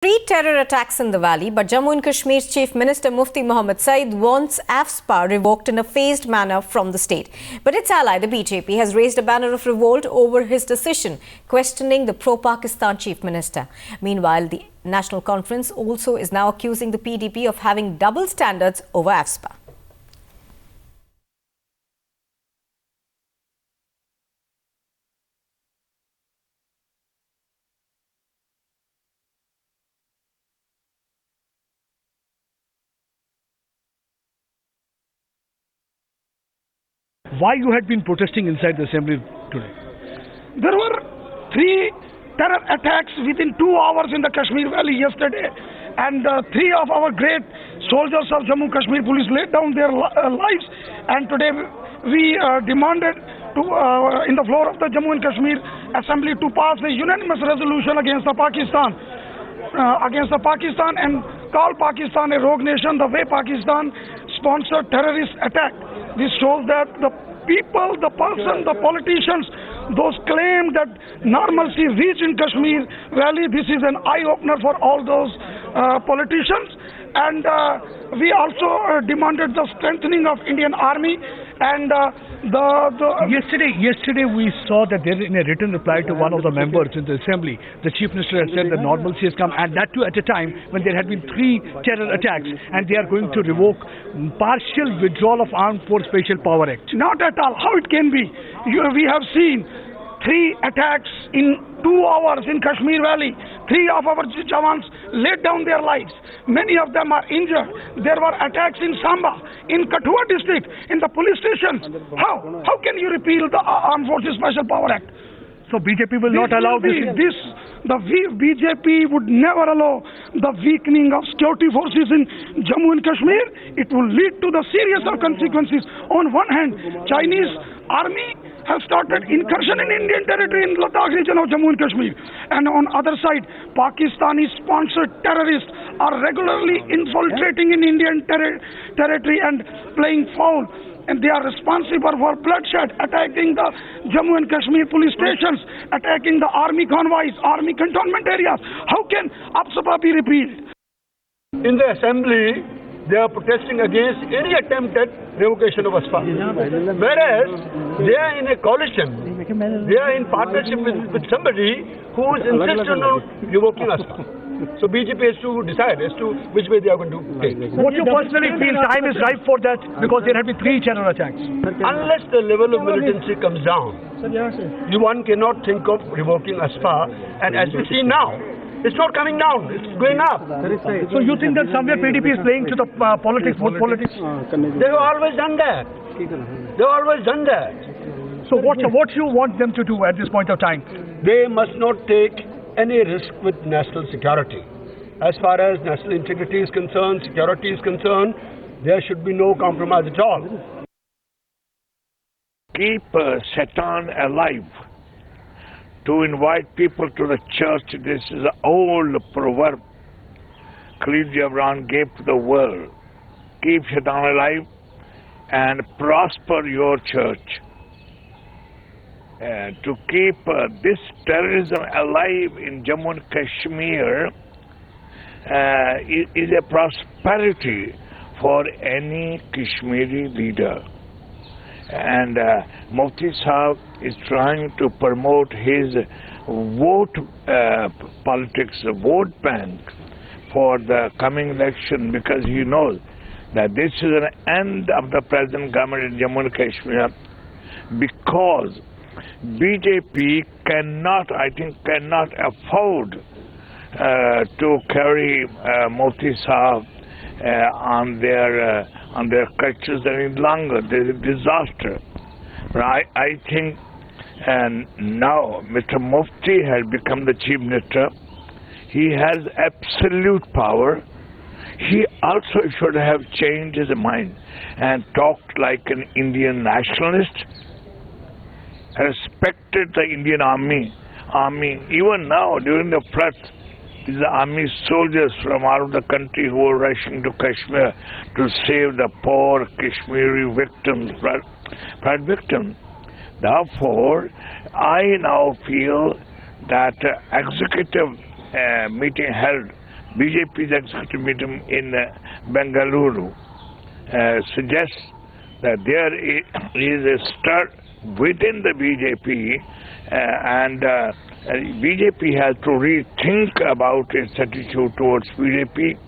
Three terror attacks in the valley, but Jammu and Kashmir's Chief Minister Mufti Mohammed Saeed wants AFSPA revoked in a phased manner from the state. But its ally, the BJP, has raised a banner of revolt over his decision, questioning the pro-Pakistan Chief Minister. Meanwhile, the National Conference also is now accusing the PDP of having double standards over AFSPA. Why you had been protesting inside the assembly today? There were 3 terror attacks within 2 hours in the Kashmir Valley yesterday, and 3 of our great soldiers of Jammu Kashmir Police laid down their lives. And today we demanded to, in the floor of the Jammu and Kashmir Assembly to pass a unanimous resolution against the Pakistan, and call Pakistan a rogue nation. The way Pakistan sponsored terrorist attack, this shows that the people, the politicians, those claim that normalcy reached in Kashmir Valley, this is an eye-opener for all those politicians. And we also demanded the strengthening of Indian Army. And Yesterday we saw that there, in a written reply to one of the members in the assembly, the Chief Minister had said that normalcy has come, and that too at a time when there had been 3 terror attacks, and they are going to revoke partial withdrawal of Armed Force Special Power Act. Not at all. How it can be? We have seen 3 attacks in 2 hours in Kashmir Valley. 3 of our Jawans laid down their lives. Many of them are injured. There were attacks in Samba, in Kathua district, in the police stations. How can you repeal the Armed Forces Special Power Act? So BJP will not allow this. The BJP would never allow the weakening of security forces in Jammu and Kashmir. It will lead to the serious consequences. On one hand, Chinese army has started incursion in Indian territory in Ladakh region of Jammu and Kashmir. And on other side, Pakistani-sponsored terrorists are regularly infiltrating in Indian territory and playing foul. And they are responsible for bloodshed, attacking the Jammu and Kashmir police stations, attacking the army convoys, army cantonment areas. How can AFSPA be repealed? In the assembly, they are protesting against any attempt at revocation of AFSPA. Whereas they are in a coalition, they are in partnership with somebody who is insistent on revoking AFSPA. So BJP has to decide as to which way they are going to take. What you personally feel time is ripe for that, because there have been 3 terror attacks? Unless the level of militancy comes down, one cannot think of revoking AFSPA. And as we see now, it's not coming down, it's going up. So you think that somewhere PDP is playing to the politics, vote politics? They have always done that. So what you want them to do at this point of time? They must not take any risk with national security. As far as national integrity is concerned, security is concerned, there should be no compromise at all. Keep Satan alive. To invite people to the church, this is an old proverb Khalil Gibran gave to the world. Keep Satan alive and prosper your church. To keep this terrorism alive in Jammu and Kashmir is a prosperity for any Kashmiri leader. And Mufti Sahib is trying to promote his vote politics, vote bank for the coming election, because he knows that this is an end of the present government in Jammu and Kashmir, because BJP cannot afford to carry Mufti Sahib on their crutches any longer. There is a disaster. But I think now Mr. Mufti has become the Chief Minister. He has absolute power. He also should have changed his mind and talked like an Indian nationalist, respected the Indian army. Even now, during the flood, these are army soldiers from out of the country who are rushing to Kashmir to save the poor Kashmiri victims, flood victims. Therefore, I now feel that executive meeting held BJP's executive meeting in Bengaluru suggests that there is a stir within the BJP and BJP has to rethink about its attitude towards BJP.